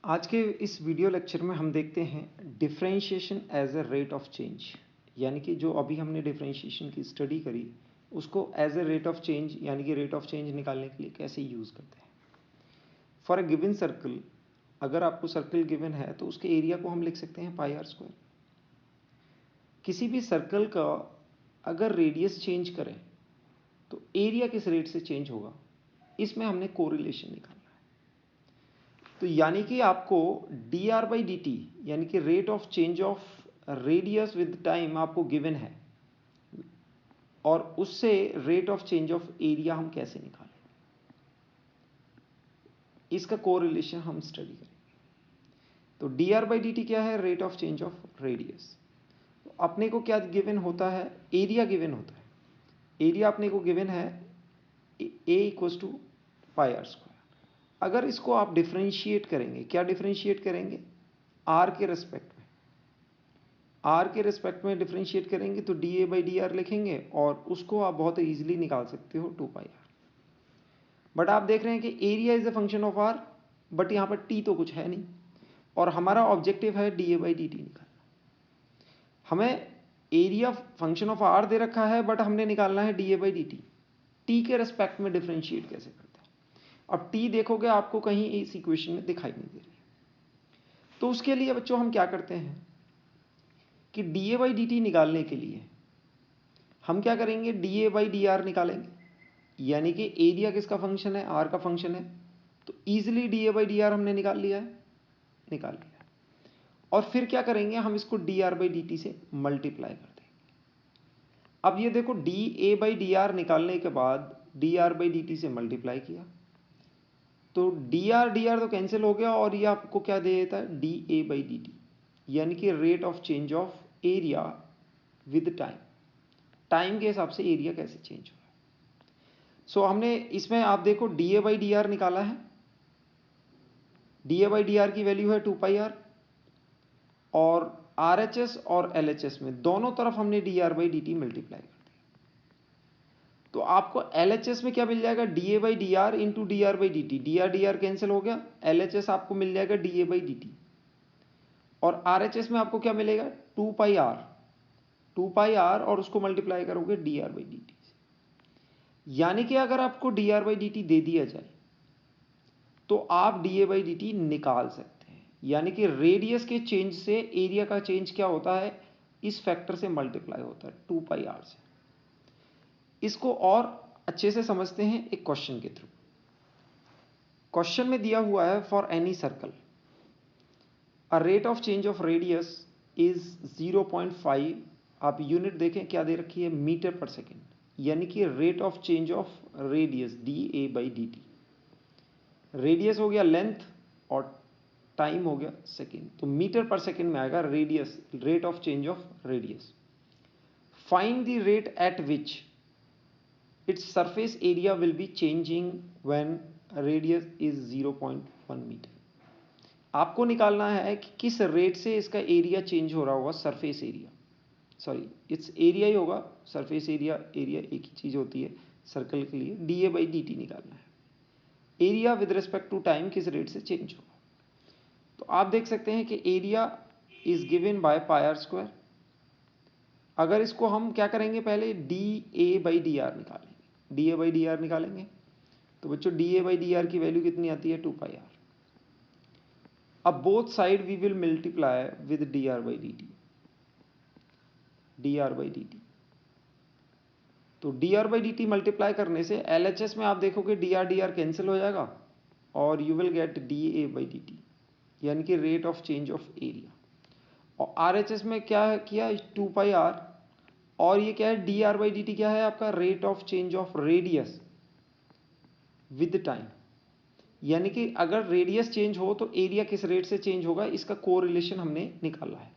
आज के इस वीडियो लेक्चर में हम देखते हैं differentiation as a rate of change, यानी कि जो अभी हमने डिफरेंशिएशन की स्टडी करी उसको as a rate of change यानी कि रेट ऑफ चेंज निकालने के लिए कैसे यूज़ करते हैं। फॉर अ गिवन सर्कल, अगर आपको सर्कल गिवन है तो उसके एरिया को हम लिख सकते हैं पाई आर स्क्वायर। किसी भी सर्कल का अगर रेडियस चेंज करें तो एरिया किस रेट से चेंज होगा, इसमें हमने कोरिलेशन निकालना है। तो यानी कि आपको D R by D T यानी कि rate of change of radius with time आपको गिवन है, और उससे rate of change of area हम कैसे निकालें, इसका कोरिलेशन हम स्टडी करेंगे। तो D R by D T क्या है? Rate of change of radius. तो अपने को क्या गिवन होता है? एरिया गिवन होता है। एरिया अपने को गिवन है A equals to pi R square. अगर इसको आप डिफरेंशिएट करेंगे, क्या डिफरेंशिएट करेंगे? आर के रेस्पेक्ट में। आर के रेस्पेक्ट में डिफरेंशिएट करेंगे तो D A by D are लिखेंगे और उसको आप बहुत ईजिली निकाल सकते हो 2 पाई आर। बट आप देख रहे हैं कि area is a function of R, but यहाँ पर टी तो कुछ है नहीं और हमारा ऑब्जेक्टिव है D A by D T निकालना। हमें एरिया फंक्शन ऑफ आर दे रखा है बट हमने निकालना है D A by D T. T के रेस्पेक्ट में डिफरेंशिएट कैसे करते हैं? अब टी देखोगे आपको कहीं इस इक्वेशन में दिखाई नहीं दे रही है। तो उसके लिए बच्चों हम क्या करते हैं कि D A by D T निकालने के लिए हम क्या करेंगे? D A by D R निकालेंगे, यानी कि एरिया किसका फंक्शन है? आर का फंक्शन है। तो easily D A by D are हमने निकाल लिया है, निकाल लिया। और फिर क्या करेंगे? हम इसको D R by D T से मल्टीप्लाई कर देंगे। अब ये देखो, D A by D are निकालने के बाद D R by D T से मल्टीप्लाई किया तो डी आर तो कैंसिल हो गया और ये आपको क्या दे देता है? D A by D T, यानी कि rate of change of area with time. Time के हिसाब से एरिया कैसे चेंज हो रहा है। सो हमने इसमें आप देखो D A by D are निकाला है। D A by D R की वैल्यू है 2 पाई आर, और आर एच एस और एल एच एस में दोनों तरफ हमने D R by D T multiply कर दिया। तो आपको एल एच एस में क्या मिल जाएगा? D A by D are into D R by D T. D are cancel हो गया, एल एच एस आपको मिल जाएगा D A by D T. और आर एच एस में आपको क्या मिलेगा? 2 पाई आर। 2 पाई आर और उसको मल्टीप्लाई करोगे D R by D T से। यानी कि अगर आपको D R by D T दे दिया जाए तो आप D A by D T निकाल सकते हैं। यानी कि रेडियस के चेंज से एरिया का चेंज क्या होता है? इस फैक्टर से मल्टीप्लाई होता है 2 पाई आर से। इसको और अच्छे से समझते हैं एक क्वेश्चन के थ्रू। क्वेश्चन में दिया हुआ है for any circle a rate of change of radius is 0.5। आप यूनिट देखें क्या दे रखी है? मीटर पर सेकेंड, यानी कि rate of change of radius D A by D T. Radius हो गया लेंथ और टाइम हो गया सेकेंड, तो मीटर पर सेकेंड में आएगा radius, rate of change of radius. Find the rate at which it's surface area will be changing when radius is 0.1 metre. आपको निकालना है कि किस रेट से इसका एरिया चेंज हो रहा होगा, surface area, sorry it's area ही होगा, सरफेस एरिया एरिया एक ही चीज़ होती है सर्कल के लिए। D A by D T निकालना है, area with respect to time किस रेट से चेंज होगा। तो आप देख सकते हैं कि area is given by pi R square. अगर इसको हम क्या करेंगे? पहले D A by D R निकालेंगे। D A by D R निकालेंगे तो बच्चों D A by D R की वैल्यू कितनी आती है? 2 पाई आर। अब both side we will multiply with D R by D T. D R by D T, तो D R by D T multiply करने से एल एच एस में आप देखोगे डी आर कैंसिल हो जाएगा और you will gate D A by D T, यानी कि rate of change of area. और आर एच एस में क्या है किया? 2 पाई आर, और ये क्या है? D R by D T क्या है आपका? Rate of change of radius with time. यानी कि अगर रेडियस चेंज हो तो एरिया किस रेट से चेंज होगा, इसका कोरिलेशन हमने निकाला है।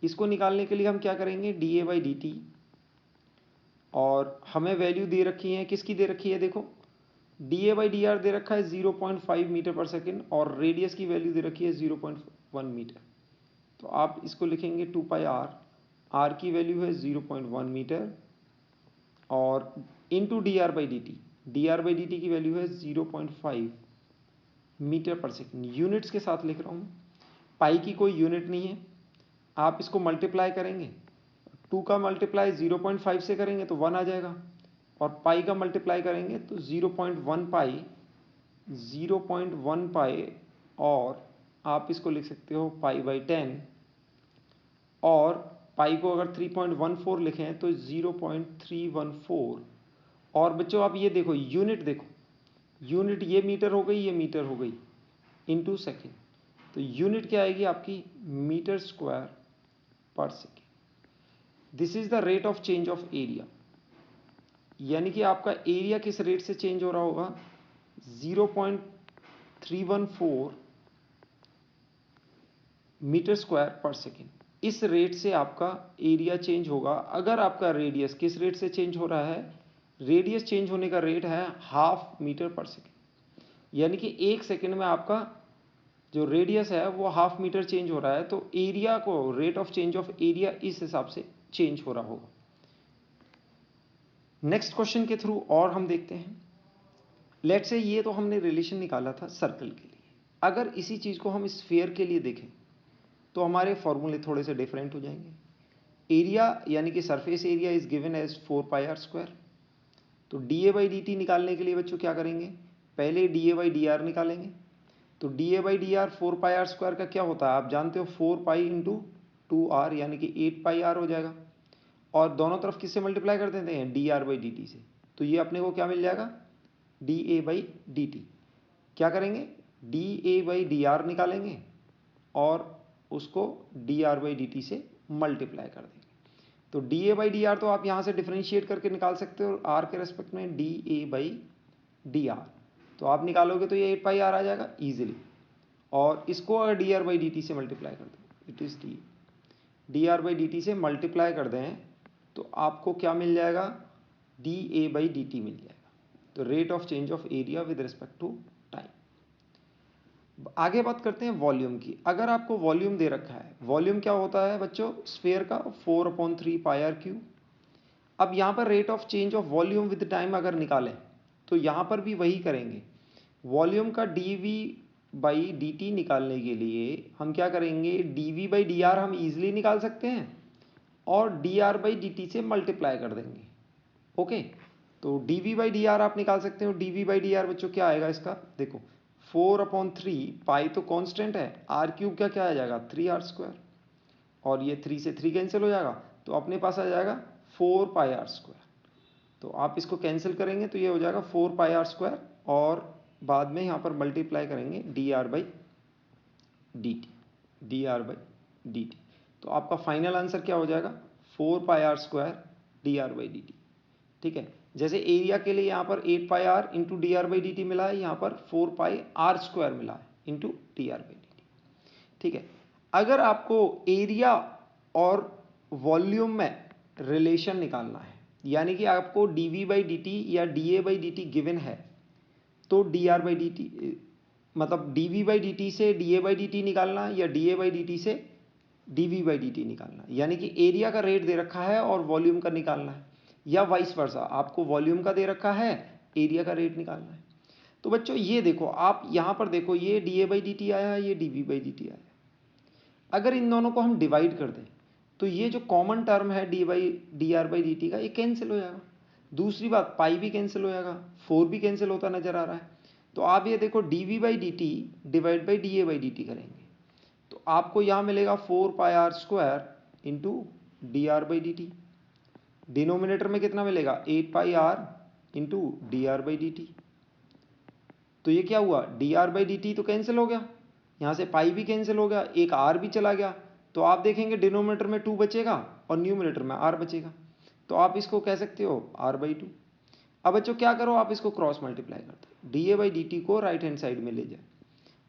इसको निकालने के लिए हम क्या करेंगे? D A by D T, और हमें वैल्यू दे रखी है, किसकी दे रखी है? देखो D A by D R दे रखा है 0.5 मीटर पर सेकेंड और रेडियस की वैल्यू दे रखी है 0.1 मीटर। तो आप इसको लिखेंगे 2 पाई आर, आर की वैल्यू है 0.1 मीटर और into D R by D T. D R by D T की वैल्यू है 0.5 मीटर पर सेकेंड, यूनिट्स के साथ लिख रहा हूँ। पाई की कोई यूनिट नहीं है, आप इसको मल्टीप्लाई करेंगे, 2 का मल्टीप्लाई 0.5 से करेंगे तो 1 आ जाएगा, और पाई का मल्टीप्लाई करेंगे तो 0.1 पाई, 0.1 पाई, और आप इसको लिख सकते हो पाई बाई 10, और पाई को अगर 3.14 लिखें तो 0.314। और बच्चों आप ये देखो, यूनिट देखो, यूनिट ये मीटर हो गई, ये मीटर हो गई, इनटू सेकेंड, तो यूनिट क्या आएगी आपकी, मीटर स्क्वायर पर second. This is the rate of change of area, यानी कि आपका एरिया किस रेट से चेंज हो रहा होगा, 0.314 मीटर स्क्वायर पर सेकेंड। इस रेट से आपका एरिया चेंज होगा। अगर आपका रेडियस किस रेट से चेंज हो रहा है, रेडियस चेंज होने का रेट है 1/2 मीटर पर सेकेंड, यानी कि 1 सेकेंड में आपका जो रेडियस है वो 1/2 मीटर चेंज हो रहा है, तो एरिया को, rate of change of area इस हिसाब से चेंज हो रहा होगा। नेक्स्ट क्वेश्चन के थ्रू और हम देखते हैं। लेट्स से ये तो हमने रिलेशन निकाला था सर्कल के लिए, अगर इसी चीज को हम स्फीयर के लिए देखें तो हमारे फॉर्मूले थोड़े से डिफरेंट हो जाएंगे। एरिया यानी कि surface area is given as 4πr²। तो dA/dt निकालने के लिए बच्चों क्या करेंगे, पहले dA/dr निकालेंगे। तो dA/dr 4πr² का क्या होता है आप जानते हो, 4 पाई इंटू 2r, यानी कि 8πr हो जाएगा, और दोनों तरफ किससे मल्टीप्लाई कर देते हैं, dr/dt से। तो ये अपने को क्या मिल जाएगा, dA/dt। क्या करेंगे, dA/dr निकालेंगे और उसको dr/dt से मल्टीप्लाई कर देंगे। तो dA/dr तो आप यहाँ से डिफ्रेंशिएट करके निकाल सकते हो, r के रेस्पेक्ट में dA/dr, तो आप निकालोगे तो ये 8πr आ जाएगा इजीली, और इसको अगर dr/dt से मल्टीप्लाई कर दें, इट इज dr/dt से मल्टीप्लाई कर दें तो आपको क्या मिल जाएगा, dA/dt मिल जाएगा। तो rate of change of area with respect to time. आगे बात करते हैं वॉल्यूम की। अगर आपको वॉल्यूम दे रखा है, वॉल्यूम क्या होता है बच्चों, स्फीयर का 4/3πr³। अब यहाँ पर rate of change of volume with time अगर निकालें तो यहाँ पर भी वही करेंगे। वॉल्यूम का dV/dt निकालने के लिए हम क्या करेंगे, dV/dr हम इजीली निकाल सकते हैं और dr/dt से मल्टीप्लाई कर देंगे। ओके, तो dV/dr आप निकाल सकते हो। dV/dr बच्चों क्या आएगा इसका, देखो 4/3 पाई तो कांस्टेंट है, r³ क्या आ जाएगा 3r², और ये 3 से 3 कैंसिल हो जाएगा, तो अपने पास आ जाएगा 4πr²। तो आप इसको कैंसिल करेंगे तो ये हो जाएगा 4πr², और बाद में यहाँ पर मल्टीप्लाई करेंगे dr/dt। तो आपका फाइनल आंसर क्या हो जाएगा, 4πr² dr/dt। ठीक है, जैसे एरिया के लिए यहाँ पर 8πr इंटू dr/dt मिला है, यहाँ पर 4πr² मिला है इंटू dr/dt। ठीक है, अगर आपको एरिया और वॉल्यूम में रिलेशन निकालना है, यानी कि आपको dV/dt या dA/dt गिवन है, तो dr/dt मतलब dV/dt से dA/dt निकालना या dA/dt से dV/dt निकालना, यानी कि एरिया का रेट दे रखा है और वॉल्यूम का निकालना है, या वाइस वर्सा, आपको वॉल्यूम का दे रखा है, एरिया का रेट निकालना है। तो बच्चों ये देखो, आप यहाँ पर देखो, ये dA/dt आया, ये dV/dt आया। अगर इन दोनों को हम डिवाइड कर दें तो ये जो कॉमन टर्म है dr/dt का, ये कैंसिल हो जाएगा। दूसरी बात, पाई भी कैंसिल हो जाएगा, 4 भी कैंसिल होता नजर आ रहा है। तो आप ये देखो dV/dt डिवाइड बाई dA/dt करेंगे तो आपको यहाँ मिलेगा 4πr² इंटू dr/dt। डिनोमिनेटर में कितना मिलेगा, 8πr इंटू dr/dt। तो ये क्या हुआ, dr/dt तो कैंसिल हो गया, यहाँ से पाई भी कैंसिल हो गया, एक r भी चला गया, तो आप देखेंगे डिनोमिनेटर में 2 बचेगा और न्यूमिनेटर में r बचेगा। तो आप इसको कह सकते हो r/2। अब बच्चों क्या करो, आप इसको क्रॉस मल्टीप्लाई कर दो, dA/dt को राइट हैंड साइड में ले जाए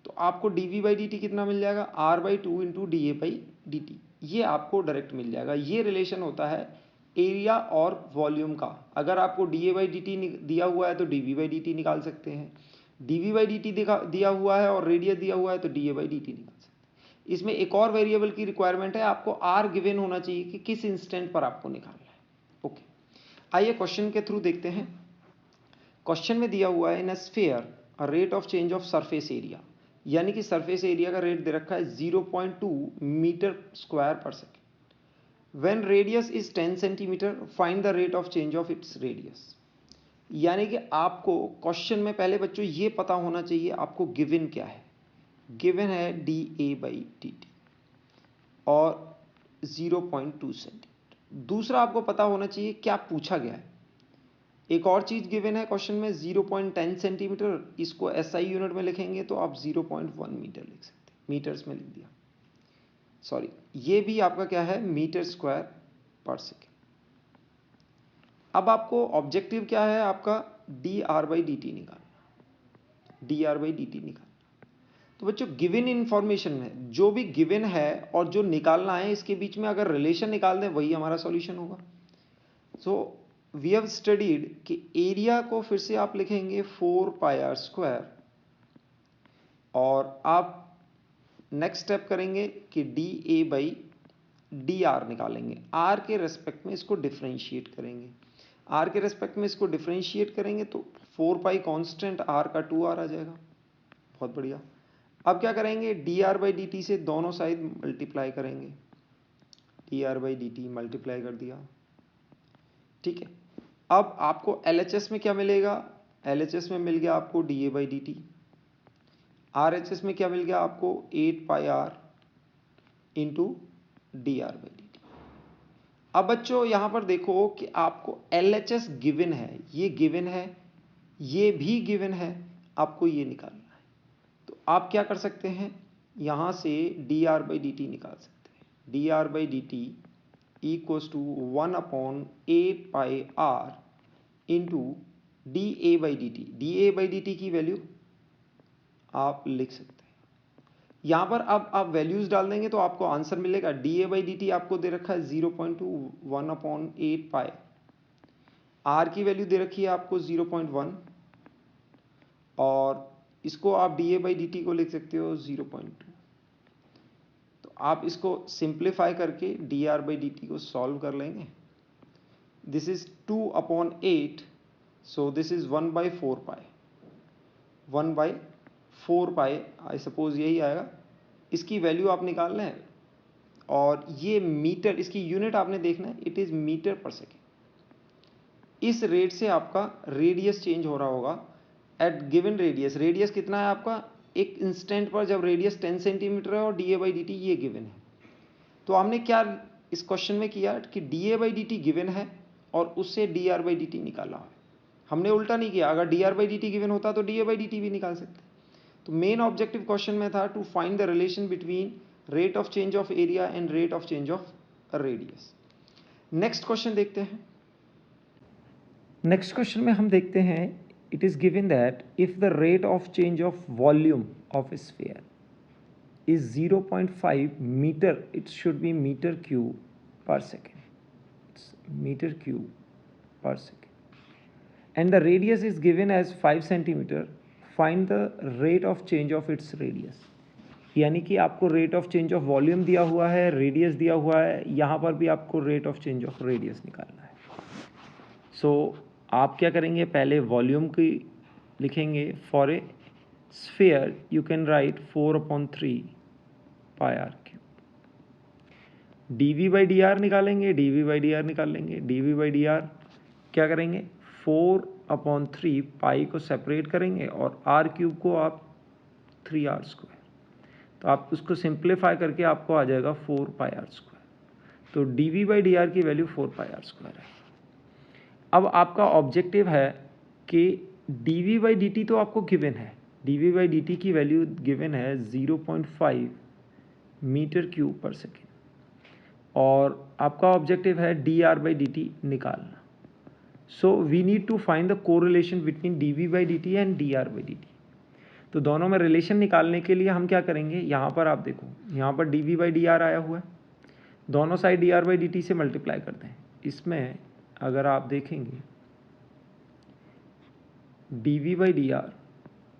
तो आपको dV/dt कितना मिल जाएगा, r/2 इंटू dA/dt। ये आपको डायरेक्ट मिल जाएगा। ये रिलेशन होता है एरिया और वॉल्यूम का। अगर आपको dA/dt दिया हुआ है तो dV/dt निकाल सकते हैं, dV/dt दिया हुआ है और रेडियस दिया हुआ है तो dA/dt निकाल सकते हैं। इसमें एक और वेरिएबल की रिक्वायरमेंट है, आपको r गिवन होना चाहिए कि किस इंस्टेंट पर आपको निकालना है। ओके, आइए क्वेश्चन के थ्रू देखते हैं। क्वेश्चन में दिया हुआ है, in a sphere a rate of change of surface area यानी कि सरफेस एरिया का रेट दे रखा है 0.2 मीटर स्क्वायर पर second. When radius is 10 centimetre find the rate of change of its radius. यानी कि आपको क्वेश्चन में पहले बच्चों ये पता होना चाहिए आपको गिवन क्या है। गिवन है dA/dt और 0.2 सेंटीमीटर। दूसरा आपको पता होना चाहिए क्या पूछा गया है। एक और चीज गिवन है क्वेश्चन में 0.10 सेंटीमीटर, इसको SI यूनिट में लिखेंगे तो आप 0.1 मीटर लिख सकते हैं, मीटर्स में लिख दिया, सॉरी ये भी आपका क्या है मीटर स्क्वायर पर सेकेंड। अब आपको ऑब्जेक्टिव क्या है आपका dR/dt निकालना, dR/dt निकालना। तो बच्चों गिवन इंफॉर्मेशन में जो भी गिवन है और जो निकालना है इसके बीच में अगर रिलेशन निकाल दें वही हमारा सॉल्यूशन होगा। सो वी हैव स्टडीड कि एरिया को फिर से आप लिखेंगे 4πr² और आप नेक्स्ट स्टेप करेंगे कि dA/dr निकालेंगे। r के रेस्पेक्ट में इसको डिफरेंशिएट करेंगे, r के रेस्पेक्ट में इसको डिफरेंशिएट करेंगे तो 4π कांस्टेंट r का 2r आ जाएगा। बहुत बढ़िया। अब क्या करेंगे dR/dt से दोनों साइड मल्टीप्लाई करेंगे, dR/dt मल्टीप्लाई कर दिया, ठीक है। अब आपको LHS में क्या मिलेगा, LHS में मिल गया आपको dA/dt, RHS में क्या मिल गया आपको 8πr इंटू dR/dt। अब बच्चों यहां पर देखो कि आपको LHS गिवन है, ये गिवन है, ये भी गिवन है, आपको ये निकालना है। तो आप क्या कर सकते हैं यहां से dR/dt निकाल सकते हैं। dR/dt equals to 1/8πr into dA/dt। dA/dt की वैल्यू आप लिख सकते हैं यहां पर। अब आप वैल्यूज डाल देंगे तो आपको आंसर मिलेगा। dA/dt आपको दे रखा है 0.2 1/8π, r की वैल्यू दे रखी है आपको 0.1 और इसको आप dA/dt को लिख सकते हो 0.2। तो आप इसको सिंप्लीफाई करके dR/dt को सॉल्व कर लेंगे। This is 2/8, so this is 1/4π, 1/4π I suppose यही आएगा। इसकी वैल्यू आप निकाल लें और ये मीटर, इसकी यूनिट आपने देखना है, it is metre per second. इस रेट से आपका रेडियस चेंज हो रहा होगा एट गिवन रेडियस। रेडियस कितना है आपका एक इंस्टेंट पर, जब रेडियस 10 सेंटीमीटर है और dA/dt ये गिवन है। तो हमने क्या इस क्वेश्चन में किया कि dA/dt गिवन है और उससे dR/dt निकाला है। हमने उल्टा नहीं किया, अगर dR/dt गिवन होता तो dA/dt भी निकाल सकते। तो मेन ऑब्जेक्टिव क्वेश्चन में था to find the relation between rate of change of area and rate of change of radius. Next question देखते हैं। नेक्स्ट क्वेश्चन में हम देखते हैं it is given that if the rate of change of volume of a sphere is 0.5 meter, it should be meter cube per second. It's meter cube per second. And the radius is given as 5 centimeter. Find the rate of change of its radius. यानी कि आपको rate of change of volume दिया हुआ है, radius दिया हुआ है, यहाँ पर भी आपको rate of change of radius निकालना है। सो आप क्या करेंगे, पहले वॉल्यूम की लिखेंगे। For a sphere you can right 4/3πr³। dV/dr निकालेंगे, dV/dr निकाल लेंगे। dV/dr क्या करेंगे 4/3 को सेपरेट करेंगे और r³ को आप 3r²। तो आप उसको सिंप्लीफाई करके आपको आ जाएगा 4πr²। तो dV/dr की वैल्यू 4πr² है। अब आपका ऑब्जेक्टिव है कि dV/dt तो आपको गिवन है, dV/dt की वैल्यू गिवन है 0.5 मीटर क्यूब पर सेकेंड और आपका ऑब्जेक्टिव है dR/dt निकालना। So we need to find the correlation between dV/dt and dR/dt। तो दोनों में रिलेशन निकालने के लिए हम क्या करेंगे, यहाँ पर आप देखो, यहाँ पर dV/dr आया हुआ है, दोनों साइड dR/dt से मल्टीप्लाई करते हैं। इसमें अगर आप देखेंगे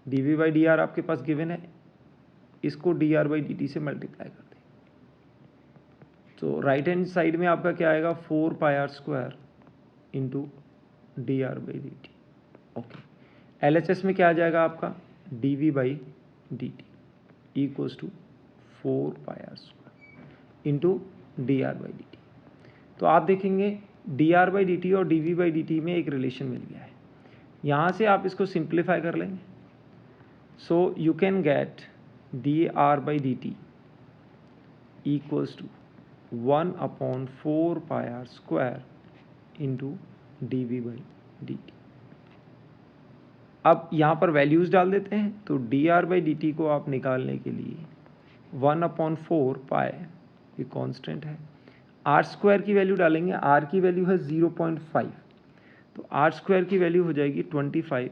dV/dr आपके पास गिवन है, इसको dR/dt से मल्टीप्लाई कर दें तो राइट हैंड साइड में आपका क्या आएगा 4πr² into dR/dt। Okay, LHS में क्या आ जाएगा आपका dV/dt। Equals to 4πr² into dr/dt। तो आप देखेंगे dr/dt और dv/dt में एक रिलेशन मिल गया है। यहाँ से आप इसको सिंप्लीफाई कर लेंगे। So you can get dr/dt equals to 1/4πr² into dv/dt। अब यहाँ पर वैल्यूज़ डाल देते हैं। तो dr/dt को आप निकालने के लिए 1/4π ये कांस्टेंट है, r² की वैल्यू डालेंगे। r की वैल्यू है 0.5, तो r² की वैल्यू हो जाएगी 25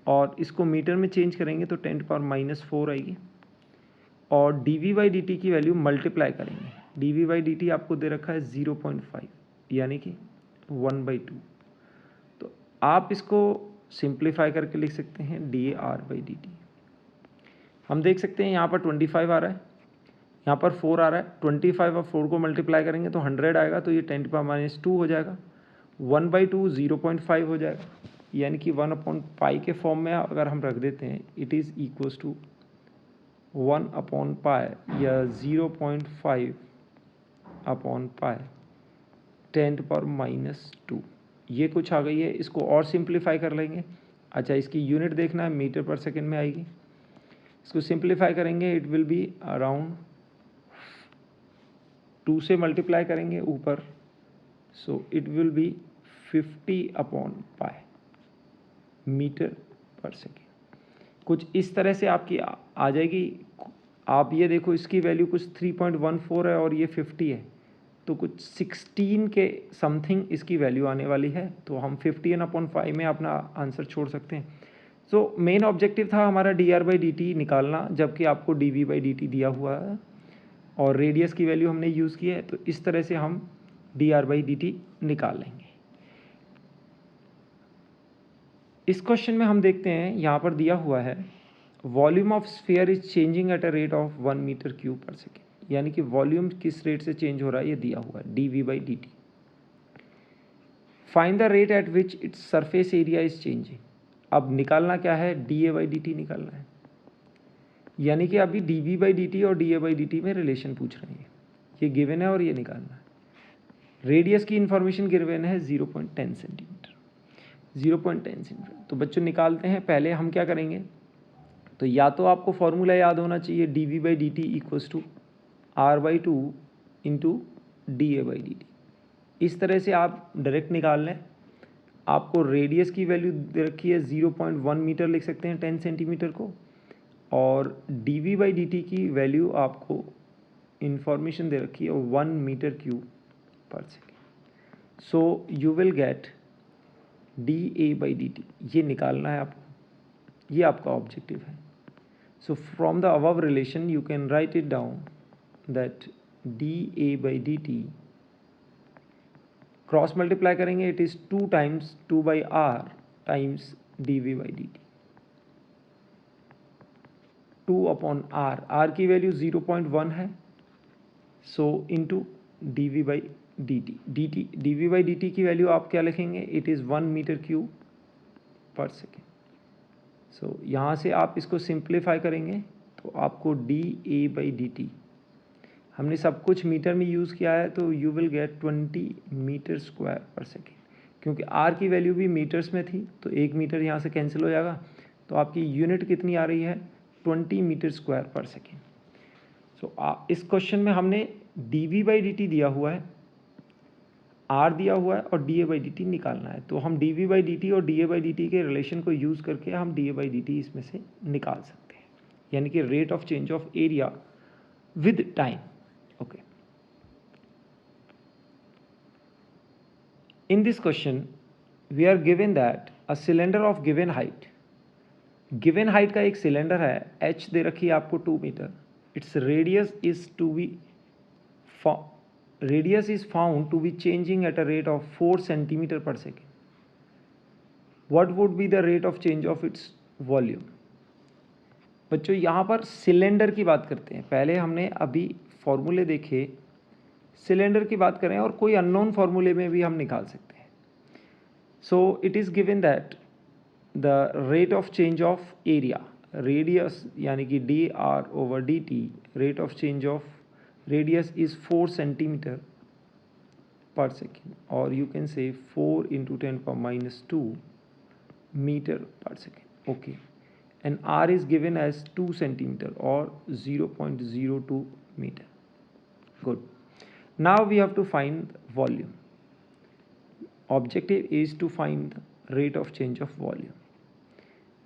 और इसको मीटर में चेंज करेंगे तो 10⁻⁻4 आएगी। और dv/dt की वैल्यू मल्टीप्लाई करेंगे। dv/dt आपको दे रखा है 0.5 यानी कि 1/2। तो आप इसको सिंप्लीफाई करके लिख सकते हैं dr/dt। हम देख सकते हैं यहाँ पर 25 आ रहा है, यहाँ पर 4 आ रहा है। 25 और 4 को मल्टीप्लाई करेंगे तो 100 आएगा, तो ये 10⁻2 हो जाएगा। 1/2 0.5 हो जाएगा, यानी कि 1/π के फॉर्म में अगर हम रख देते हैं इट इज़ इक्वल्स टू 1/π या 0.5/π 10⁻²। ये कुछ आ गई है। इसको और सिंप्लीफाई कर लेंगे। अच्छा, इसकी यूनिट देखना है, मीटर पर सेकेंड में आएगी। इसको सिंप्लीफाई करेंगे, इट विल बी अराउंड 2 से मल्टीप्लाई करेंगे ऊपर, so it will be 50/π metre per second. कुछ इस तरह से आपकी आ जाएगी। आप ये देखो, इसकी वैल्यू कुछ 3.14 है और ये 50 है, तो कुछ 16 के समथिंग इसकी वैल्यू आने वाली है। तो हम 15/5 में अपना आंसर छोड़ सकते हैं। सो मेन ऑब्जेक्टिव था हमारा dr/dt निकालना, जबकि आपको dv/dt दिया हुआ है और रेडियस की वैल्यू हमने यूज़ की है। तो इस तरह से हम dr/dt निकाल लेंगे। इस क्वेश्चन में हम देखते हैं, यहाँ पर दिया हुआ है volume of sphere is changing at a rate of 1 metre cube पर सेकेंड, यानी कि वॉल्यूम किस रेट से चेंज हो रहा है ये दिया हुआ है dv/dt। Find the rate at which it's surface area is changing. अब निकालना क्या है, dA/dt निकालना है, यानी कि अभी dv/dt और dA/dt में रिलेशन पूछ रहे हैं। ये गिवन है और ये निकालना है। रेडियस की इंफॉर्मेशन गिवन है 0.10 सेंटीमीटर। 0.10 सेंटीमीटर। तो बच्चों निकालते हैं। पहले हम क्या करेंगे, तो या तो आपको फॉर्मूला याद होना चाहिए dv/dt equals to r/2 into dA/dt। इस तरह से आप डायरेक्ट निकाल लें। आपको रेडियस की वैल्यू दे रखी है 0.1 मीटर, लिख सकते हैं 10 सेंटीमीटर को, और dv/dt की वैल्यू आपको इंफॉर्मेशन दे रखी है 1 मीटर क्यूब पर second. So you will get dA/dt। ये निकालना है आपको, ये आपका ऑब्जेक्टिव है। So from the above relation you can write it down that dA/dt cross multiply करेंगे, it is 2 times 2/r times dv/dt। 2/r, r की वैल्यू 0.1 है, सो इंटू dv/dt। dv/dt की वैल्यू आप क्या लिखेंगे, इट इज़ 1 मीटर क्यूब पर second. सो यहाँ से आप इसको सिंप्लीफाई करेंगे तो आपको dA/dt, हमने सब कुछ मीटर में यूज़ किया है, तो you will get 20 metre square पर सेकेंड। क्योंकि r की वैल्यू भी मीटर्स में थी, तो 1 मीटर यहाँ से कैंसिल हो जाएगा, तो आपकी यूनिट कितनी आ रही है, 20 मीटर स्क्वायर पर सेकेंड। सो इस क्वेश्चन में हमने dv/dt दिया हुआ है, r दिया हुआ है और dA/dt निकालना है। तो हम dv/dt और dA/dt के रिलेशन को यूज़ करके हम dA/dt इसमें से निकाल सकते हैं, यानी कि rate of change of area with time. Okay, in this question we are given that a cylinder of given height, given height का एक सिलेंडर है, h दे रखी है आपको 2 metre, its radius is found to be changing at a rate of 4 centimeter per second. What would be the rate of change of its volume? बच्चों यहाँ पर cylinder की बात करते हैं। पहले हमने अभी फॉर्मूले देखे, सिलेंडर की बात करें और कोई अननोन फॉर्मूले में भी हम निकाल सकते हैं। So it is given that the rate of change of area, radius यानी कि dr/dt rate of change of radius is 4 centimetre पर सेकेंड, और you can say 4 × 10⁻² meter per second. Okay, and r is given as 2 centimeter or 0.02 meter. Good. Now we have to find volume. Objective is to find the rate of change of volume.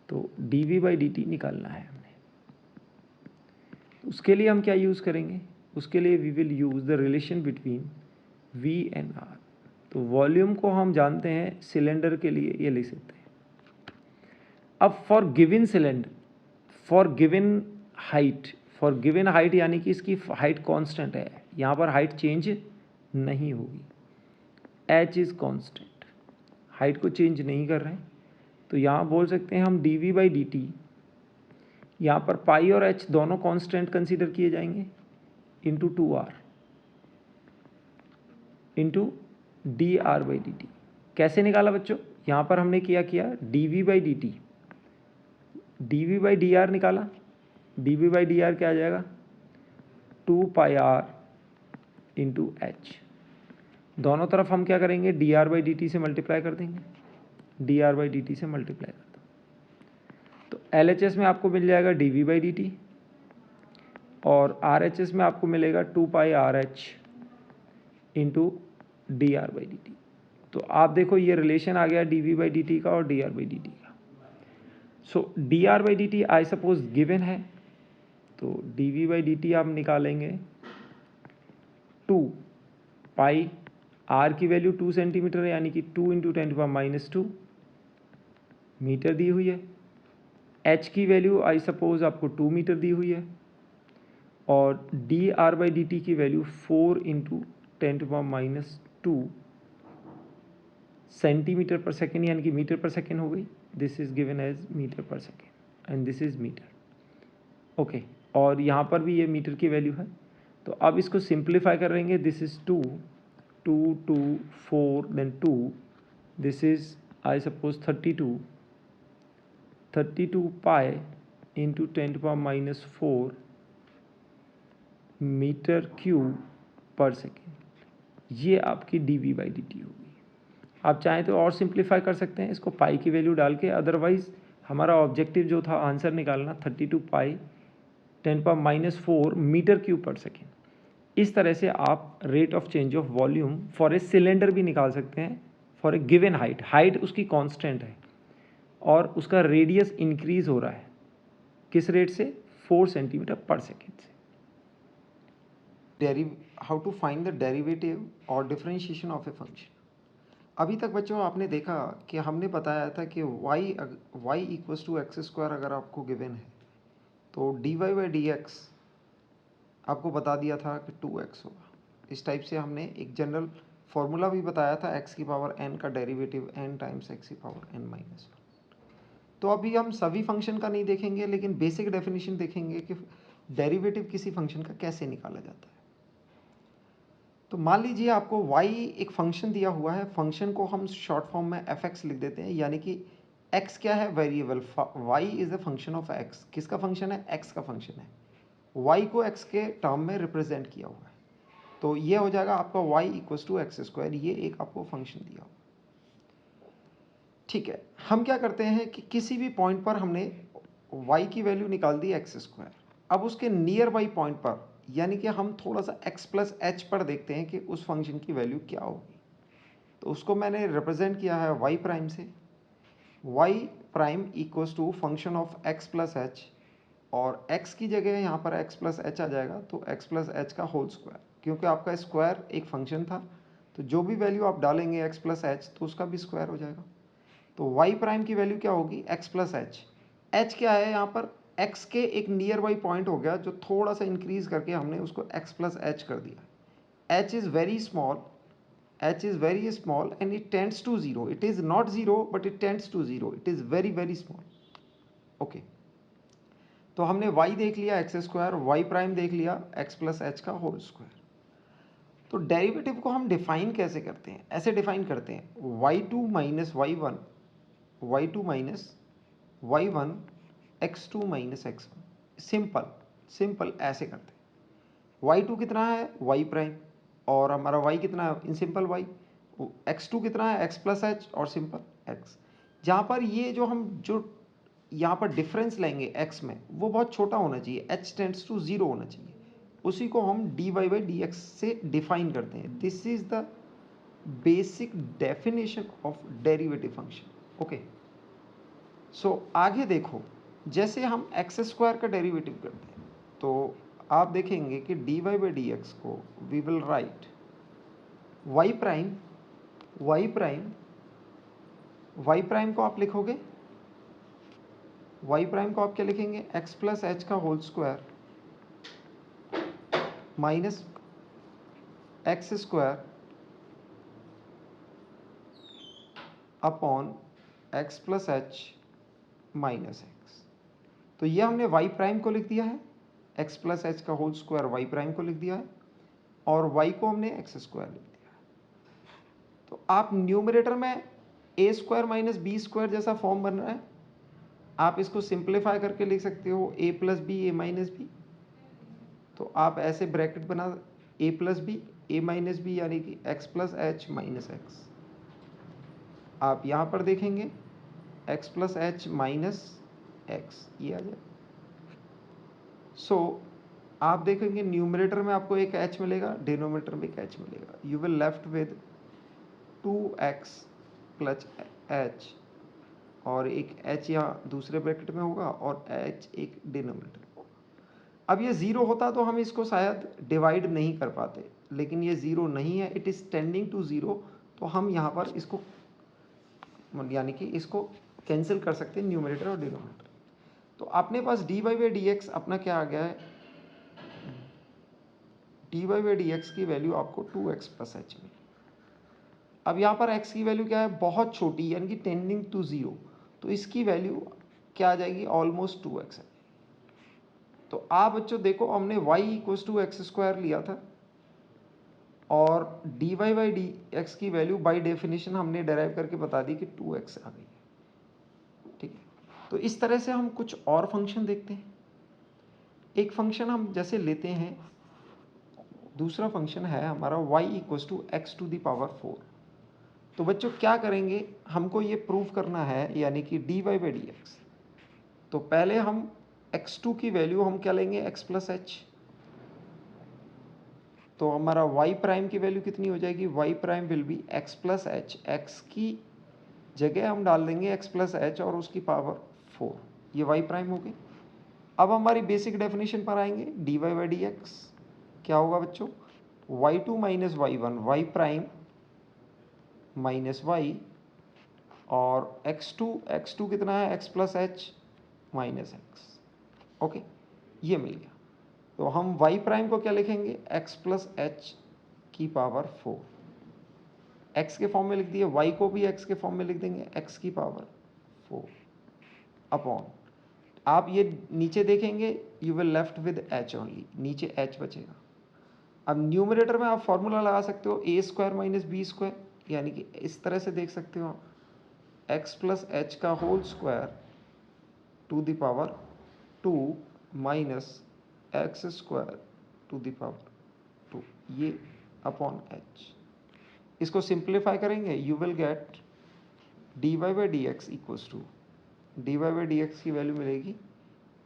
तो dv/dt निकालना है हमने. उसके लिए हम क्या use करेंगे? उसके लिए we will use the relation between v and r. तो वॉल्यूम को हम जानते हैं सिलेंडर के लिए ये लिख सकते हैं. अब for given cylinder, for given height यानी कि इसकी हाइट कांस्टेंट है, यहाँ पर हाइट चेंज नहीं होगी, h इज़ कांस्टेंट, हाइट को चेंज नहीं कर रहे हैं. तो यहाँ बोल सकते हैं हम dv/dt, यहाँ पर पाई और h दोनों कांस्टेंट कंसीडर किए जाएंगे, इंटू 2r इंटू dr/dt. कैसे निकाला बच्चों? यहाँ पर हमने किया dv/dt, dv/dr निकाला. dv/dr क्या आ जाएगा? 2πr into h. दोनों तरफ हम क्या करेंगे? dr/dt से मल्टीप्लाई कर देंगे, dr/dt से मल्टीप्लाई कर दो. तो LHS में आपको मिल जाएगा dv/dt और RHS में आपको मिलेगा 2πrh इंटू dr/dt. तो आप देखो ये रिलेशन आ गया dv/dt का और dr/dt का. सो dr/dt आई सपोज गिवन है, तो dv/dt आप निकालेंगे 2 पाई, r की वैल्यू 2 सेंटीमीटर है यानी कि 2 × 10⁻² मीटर दी हुई है. h की वैल्यू आई सपोज आपको 2 मीटर दी हुई है और dr/dt की वैल्यू 4 × 10⁻² सेंटीमीटर पर सेकेंड यानी कि मीटर पर सेकेंड हो गई. This is given as metre per second and this is metre. Okay, और यहाँ पर भी ये मीटर की वैल्यू है. तो अब इसको सिंप्लीफाई करेंगे. This is 2 2 2 4 then 2, this is I suppose 32 pi into 10⁻⁴ metre cube पर सेकेंड. ये आपकी dv/dt होगी. आप चाहें तो और सिंप्लीफाई कर सकते हैं इसको पाई की वैल्यू डाल के. अदरवाइज हमारा ऑब्जेक्टिव जो था आंसर निकालना 32 पाई 10⁻⁴ मीटर क्यूब पर सेकेंड. इस तरह से आप rate of change of volume for a cylinder भी निकाल सकते हैं फॉर ए गिवन हाइट उसकी कांस्टेंट है और उसका रेडियस इंक्रीज हो रहा है. किस रेट से? 4 सेंटीमीटर पर सेकेंड से. How to find the derivative और डिफरेंशिएशन ऑफ ए फंक्शन. अभी तक बच्चों आपने देखा कि हमने बताया था कि y = x² अगर आपको गिवन है तो dy/dx आपको बता दिया था कि 2x होगा. इस टाइप से हमने एक जनरल फॉर्मूला भी बताया था x⁴n का डेरिवेटिव n टाइम्स x⁴n-1. तो अभी हम सभी फंक्शन का नहीं देखेंगे लेकिन बेसिक डेफिनेशन देखेंगे कि डेरिवेटिव किसी फंक्शन का कैसे निकाला जाता है. तो मान लीजिए आपको y एक फंक्शन दिया हुआ है. फंक्शन को हम शॉर्ट फॉर्म में fx लिख देते हैं, यानी कि x क्या है? Variable. y is a function of x. किसका फंक्शन है? x का फंक्शन है. y को x के टर्म में रिप्रेजेंट किया हुआ है. तो ये हो जाएगा आपका y = x². ये एक आपको फंक्शन दिया हुआ. ठीक है, हम क्या करते हैं कि किसी भी पॉइंट पर हमने y की वैल्यू निकाल दी x². अब उसके नियर बाई पॉइंट पर यानी कि हम थोड़ा सा x + h पर देखते हैं कि उस फंक्शन की वैल्यू क्या होगी. तो उसको मैंने रिप्रेजेंट किया है y प्राइम से. y prime = function of x + h और x की जगह यहाँ पर x + h आ जाएगा. तो x + h का होल स्क्वायर, क्योंकि आपका स्क्वायर एक फंक्शन था तो जो भी वैल्यू आप डालेंगे x + h तो उसका भी स्क्वायर हो जाएगा. तो y प्राइम की वैल्यू क्या होगी? x + h. h क्या है? यहाँ पर x के एक नियर बाई पॉइंट हो गया जो थोड़ा सा इंक्रीज करके हमने उसको x + h कर दिया. h is very small and it tends to 0. It is not 0 but it tends to 0. It is very small. Okay, तो हमने y देख लिया x², y प्राइम देख लिया x + h का होल स्क्वायर. तो डेरिवेटिव को हम डिफाइन कैसे करते हैं? ऐसे डिफाइन करते हैं y2 - y1 x2 minus x1। Simple simple ऐसे करते हैं। y2 कितना है y प्राइम, और हमारा y कितना है इन सिंपल y। x2 कितना है x प्लस एच और सिंपल x। जहाँ पर ये जो यहाँ पर डिफरेंस लेंगे x में वो बहुत छोटा होना चाहिए, h टेंड्स टू 0 होना चाहिए, उसी को हम dy बाई dx से डिफाइन करते हैं। This is the basic definition of derivative function. Okay, so आगे देखो, जैसे हम एक्स स्क्वायर का डेरिवेटिव करते हैं तो आप देखेंगे कि dy बाई dx को we will write y prime, y prime, y prime को आप लिखोगे, y प्राइम को आप क्या लिखेंगे x प्लस एच का whole square minus x square upon x plus h minus x. तो ये हमने y प्राइम को लिख दिया है, x प्लस एच का होल स्क्वायर y प्राइम को लिख दिया है, और y को हमने एक्स स्क्वायर लिख दिया है। तो आप न्यूमरेटर में ए स्क्वायर माइनस बी स्क्वायर जैसा फॉर्म बन रहा है, आप इसको सिंप्लीफाई करके लिख सकते हो ए plus b a minus B. तो आप ऐसे ब्रैकेट बना ए plus b a minus B यानी कि x plus h minus x. आप यहाँ पर देखेंगे x plus h minus x, ये आ जाए। सो आप देखेंगे न्यूमरेटर में आपको एक एच मिलेगा, डिनोमिनेटर में एक एच मिलेगा। You will left with 2x plus H, और एक एच यहाँ दूसरे ब्रैकेट में होगा और एच एक डिनोमिनेटर। अब ये ज़ीरो होता तो हम इसको शायद डिवाइड नहीं कर पाते, लेकिन ये ज़ीरो नहीं है, it is tending to zero. तो हम यहाँ पर इसको यानी कि इसको कैंसिल कर सकते हैं, न्यूमरेटर और डिनोमिनेटर। तो अपने पास dy बाई डी एक्स अपना क्या आ गया है, dy बाई डी एक्स की वैल्यू आपको 2x प्लस एच मिली। अब यहाँ पर x की वैल्यू क्या है, बहुत छोटी, यानी कि टेंडिंग टू ज़ीरो, तो इसकी वैल्यू क्या आ जाएगी, ऑलमोस्ट 2x है। तो आप बच्चों देखो, हमने y equals to x square लिया था, और dy बाई डी एक्स की वैल्यू बाई डेफिनेशन हमने डेराइव करके बता दी कि 2x आ गई है। ठीक है, तो इस तरह से हम कुछ और फंक्शन देखते हैं। एक फंक्शन हम जैसे लेते हैं, दूसरा फंक्शन है हमारा y equals to x to the power 4। तो बच्चों क्या करेंगे, हमको ये प्रूव करना है, यानी कि dy बाई डी एक्स। तो पहले हम x2 की वैल्यू हम क्या लेंगे, x प्लस एच। तो हमारा y प्राइम की वैल्यू कितनी हो जाएगी, y prime will be x plus H. X की जगह हम डाल देंगे x प्लस एच और उसकी पावर 4, ये y प्राइम हो गई। अब हमारी बेसिक डेफिनेशन पर आएंगे, dy बाई डी एक्स क्या होगा बच्चों, y2 minus y1, y prime minus y, और x2 कितना है, x plus h minus x. Okay, ये मिल गया। तो हम y प्राइम को क्या लिखेंगे, x प्लस एच की पावर 4, x के फॉर्म में लिख दिए, y को भी x के फॉर्म में लिख देंगे, x की पावर 4 अपॉन, आप ये नीचे देखेंगे, you will left with h only, नीचे h बचेगा। अब न्यूमरेटर में आप फॉर्मूला लगा सकते हो a square minus B square, यानी कि इस तरह से देख सकते हो आप एक्स प्लस एच का whole square to the power 2 minus x square to the power 2, ये अपॉन एच। इसको सिंप्लीफाई करेंगे, you will get dy by d x equals to, dy by d x की वैल्यू मिलेगी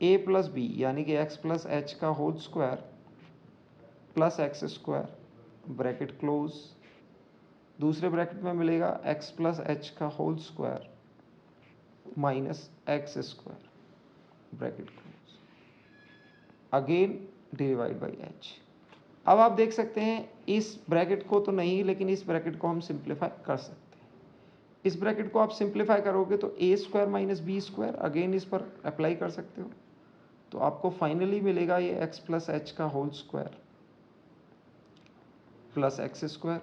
a plus b, यानी कि x plus h का whole square plus x square bracket close, दूसरे bracket में मिलेगा x प्लस एच का whole square minus x square bracket close, again divide by h. अब आप देख सकते हैं इस ब्रैकेट को तो नहीं, लेकिन इस ब्रैकेट को हम सिंप्लीफाई कर सकते हैं। इस ब्रैकेट को आप सिंप्लीफाई करोगे तो A square minus B square, again इस पर अप्लाई कर सकते हो, तो आपको फाइनली मिलेगा ये एक्स प्लस एच का whole square plus x square,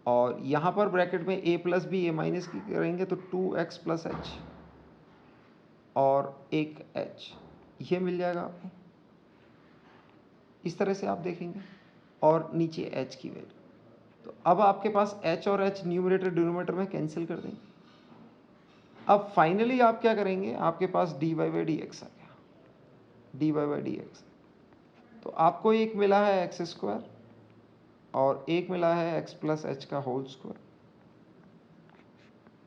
और यहाँ पर ब्रैकेट में a plus b a minus की करेंगे तो 2x प्लस एच और एक h, ये मिल जाएगा आपको। इस तरह से आप देखेंगे, और नीचे h की वैल्यू। तो अब आपके पास h और h न्यूमरेटर डिनोमिनेटर में कैंसिल कर देंगे, अब फाइनली आप क्या करेंगे, आपके पास dy बाई डी एक्स आ गया, dy बाई डी एक्स। तो आपको एक मिला है एक्स स्क्वायर और एक मिला है एक्स प्लस एच का होल स्क्वायर,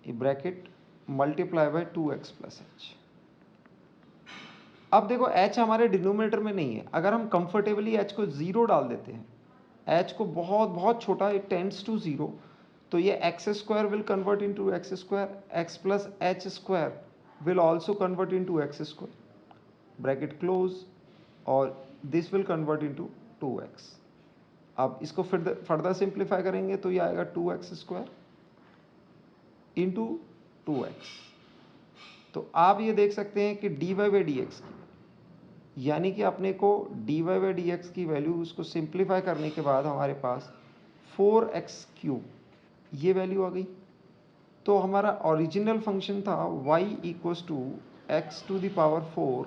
ये bracket multiply by 2x plus H. अब देखो h हमारे डिनोमिनेटर में नहीं है, अगर हम कंफर्टेबली h को 0 डाल देते हैं, h को बहुत बहुत छोटा, इट टेंड्स टू 0, तो ये X square will convert into X square, X plus H square will also convert into X square, bracket close, और this will convert into 2x। अब इसको फर्दर सिंप्लीफाई करेंगे तो ये आएगा 2x स्क्वायर इंटू 2x। तो आप ये देख सकते हैं कि dy बाई डी एक्स की, यानी कि अपने को dy बाई डी एक्स की वैल्यू उसको सिंप्लीफाई करने के बाद हमारे पास 4x³ ये वैल्यू आ गई। तो हमारा ओरिजिनल फंक्शन था y equals to x to the power 4,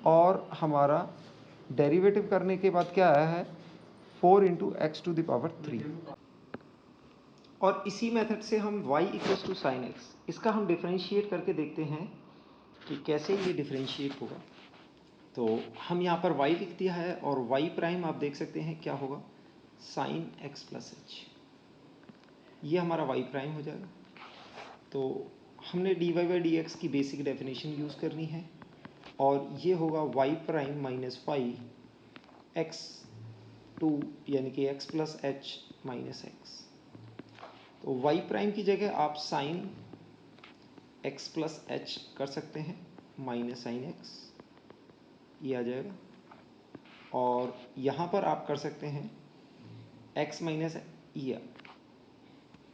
और हमारा डेरिवेटिव करने के बाद क्या आया है 4 into x to the power 3। और इसी मेथड से हम y equals to sine x, इसका हम डिफरेंशिएट करके देखते हैं कि कैसे ये डिफरेंशिएट होगा। तो हम यहाँ पर y लिख दिया है और y प्राइम आप देख सकते हैं क्या होगा, साइन एक्स प्लस एच, ये हमारा y प्राइम हो जाएगा। तो हमने dy बाई डी एक्स की बेसिक डेफिनेशन यूज़ करनी है, और ये होगा y prime minus y x two, यानी कि x plus h minus x. तो y प्राइम की जगह आप साइन x प्लस एच कर सकते हैं, माइनस साइन एक्स, ये आ जाएगा। और यहाँ पर आप कर सकते हैं x माइनस ये।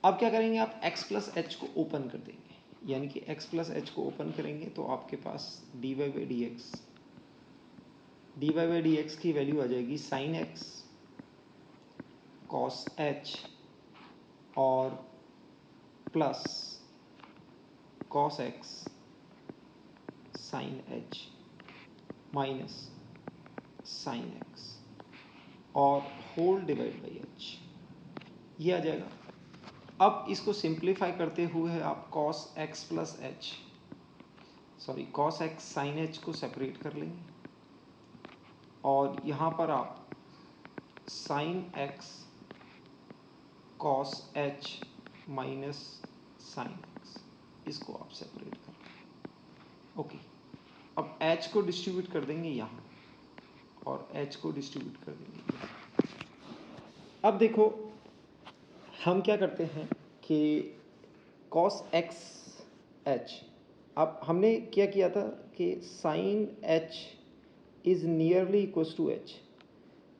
अब क्या करेंगे, आप x प्लस एच को ओपन कर देंगे, यानी कि x प्लस एच को ओपन करेंगे तो आपके पास dy बाई डी एक्स की वैल्यू आ जाएगी साइन एक्स कॉस एच और plus cos x sine h minus sine x और होल डिवाइड बाई एच, ये आ जाएगा। अब इसको सिंप्लीफाई करते हुए आप cos x plus h, sorry cos x sine h को सेपरेट कर लेंगे, और यहाँ पर आप sign x cos H minus sine x, इसको आप सेपरेट कर लेंगे। ओके, अब एच को डिस्ट्रीब्यूट कर देंगे यहाँ, और एच को डिस्ट्रीब्यूट कर देंगे यहाँ। अब देखो हम क्या करते हैं कि कॉस एक्स एच, अब हमने क्या किया था कि sine h is nearly equals to h,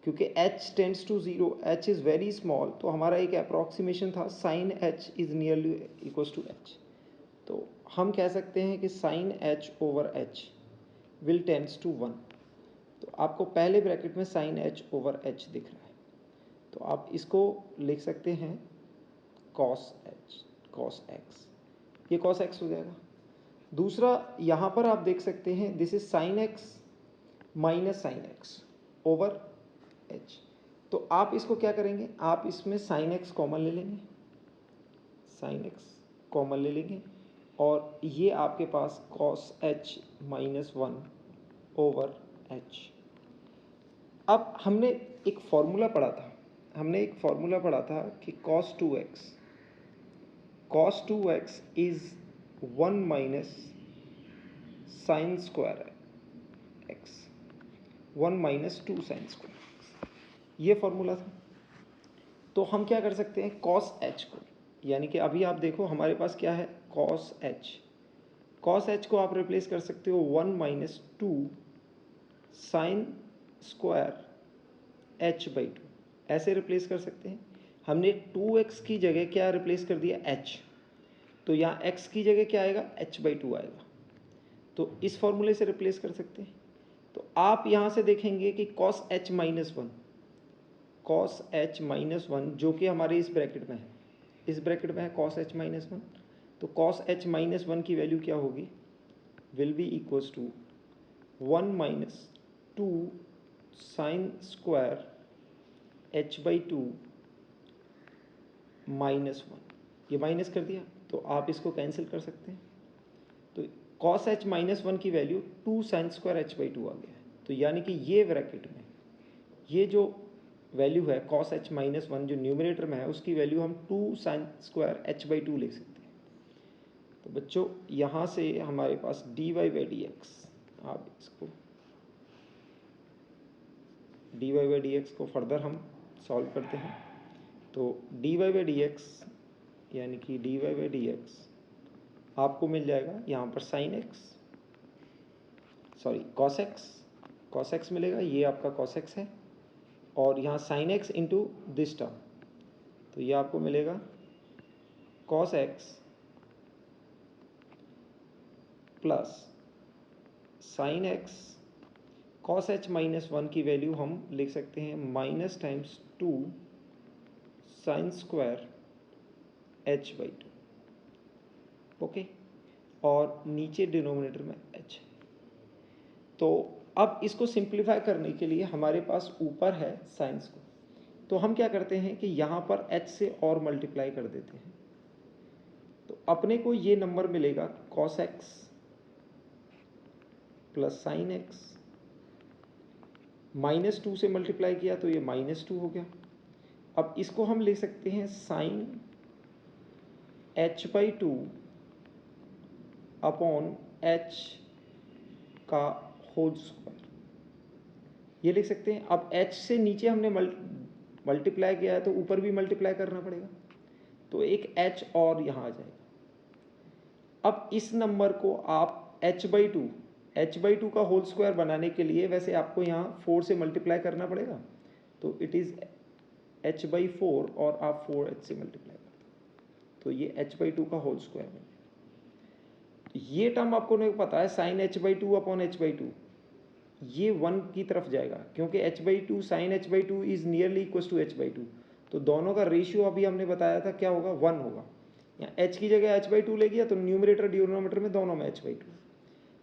क्योंकि h tends to 0, h is very small, तो हमारा एक अप्रॉक्सीमेशन था sine h is nearly equals to h। तो हम कह सकते हैं कि sine h over h will tends to 1। तो आपको पहले ब्रैकेट में साइन h ओवर h दिख रहा है, तो आप इसको लिख सकते हैं कॉस h कॉस x, ये कॉस x हो जाएगा। दूसरा यहाँ पर आप देख सकते हैं this is sine x minus sine x over h। तो आप इसको क्या करेंगे, आप इसमें साइन x कॉमन ले लेंगे, साइन x कॉमन ले लेंगे, और ये आपके पास cos h minus 1 over h। अब हमने एक फॉर्मूला पढ़ा था कि cos 2x is 1 minus sine square x, 1 minus 2 sine square, ये फॉर्मूला था। तो हम क्या कर सकते हैं, cos h को, यानी कि अभी आप देखो हमारे पास क्या है cos h को आप रिप्लेस कर सकते हो 1 minus 2 sine square h by 2, ऐसे रिप्लेस कर सकते हैं। हमने 2x की जगह क्या रिप्लेस कर दिया h, तो यहाँ x की जगह क्या आएगा h बाई 2 आएगा, तो इस फॉर्मूले से रिप्लेस कर सकते हैं। तो आप यहाँ से देखेंगे कि cos h माइनस 1 जो कि हमारे इस ब्रैकेट में है cos h माइनस 1, तो cos h माइनस 1 की वैल्यू क्या होगी, will be equals to 1 minus 2 sine square h by 2 minus 1, ये माइनस कर दिया, तो आप इसको कैंसिल कर सकते हैं। cos h माइनस वन की value 2 sine square H by two आ गया है। तो यानी कि ये ब्रैकेट में ये जो वैल्यू है cos h माइनस वन जो न्यूमरेटर में है उसकी वैल्यू हम 2 sine square H by to लिख सकते हैं। तो बच्चों यहाँ से हमारे पास dy बाई डी एक्स, आप इसको dy बाई डी एक्स को फर्दर हम सॉल्व करते हैं। तो dy बाई डी एक्स यानी कि dy बाई डी एक्स आपको मिल जाएगा यहाँ पर sine x, sorry cos x मिलेगा, ये आपका कॉस एक्स है, और यहाँ sine x into this term, तो ये आपको मिलेगा cos x plus sign x. Cos H minus one की वैल्यू हम लिख सकते हैं minus times 2 sine square H by to, okay, और नीचे डिनोमिनेटर में h। तो अब इसको सिंप्लीफाई करने के लिए हमारे पास ऊपर है साइंस को, तो हम क्या करते हैं कि यहाँ पर h से और मल्टीप्लाई कर देते हैं। तो अपने को ये नंबर मिलेगा cos x plus sine x, minus 2 से मल्टीप्लाई किया तो ये माइनस 2 हो गया। अब इसको हम ले सकते हैं sine h by two upon h का होल स्क्वायर, ये लिख सकते हैं। अब h से नीचे हमने मल्टीप्लाई किया है तो ऊपर भी मल्टीप्लाई करना पड़ेगा, तो एक h और यहाँ आ जाएगा। अब इस नंबर को आप h बाई टू का होल स्क्वायर बनाने के लिए वैसे आपको यहाँ 4 से मल्टीप्लाई करना पड़ेगा, तो इट इज़ h बाई 4 और आप 4h से मल्टीप्लाई करते हैं, तो ये h बाई टू का होल स्क्वायर बन गया। ये टर्म आपको नहीं पता है sine h by two upon h by two, ये 1 की तरफ जाएगा क्योंकि h by two sine h by two is nearly equal to h by two, तो दोनों का रेशियो अभी हमने बताया था क्या होगा, 1 होगा। यहाँ h की जगह h बाई टू ले गया तो न्यूमरेटर डिनोमिनेटर में दोनों में h बाई टू,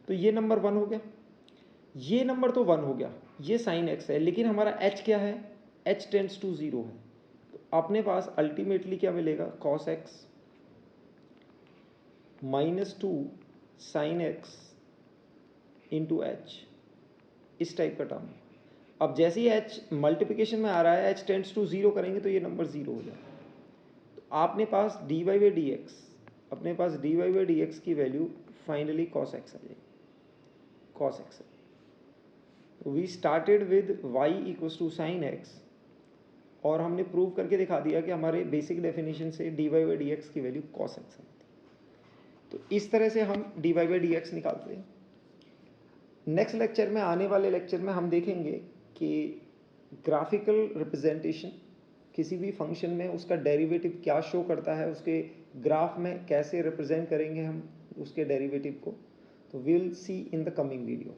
तो ये नंबर 1 हो गया, ये नंबर तो 1 हो गया, ये साइन x है, लेकिन हमारा h क्या है, h टेंड्स टू 0 है। तो अपने पास अल्टीमेटली क्या मिलेगा, cos x minus 2 sine x into H, इस टाइप का टर्म। अब जैसे ही h मल्टीप्लिकेशन में आ रहा है, h टेंड्स टू 0 करेंगे तो ये नंबर 0 हो जाएगा। तो आपने पास dy बाई डी एक्स, अपने पास dy बाई डी एक्स की वैल्यू फाइनली cos x आ जाएगी, cos x। तो we started with y equals to sine x, और हमने प्रूव करके दिखा दिया कि हमारे बेसिक डेफिनेशन से dy बाई डी एक्स की वैल्यू cos x है। तो इस तरह से हम dy बाई डी एक्स निकालते हैं। नेक्स्ट लेक्चर में, आने वाले लेक्चर में हम देखेंगे कि ग्राफिकल रिप्रेजेंटेशन किसी भी फंक्शन में उसका डेरिवेटिव क्या शो करता है, उसके ग्राफ में कैसे रिप्रेजेंट करेंगे हम उसके डेरिवेटिव को। तो we will see in the coming video.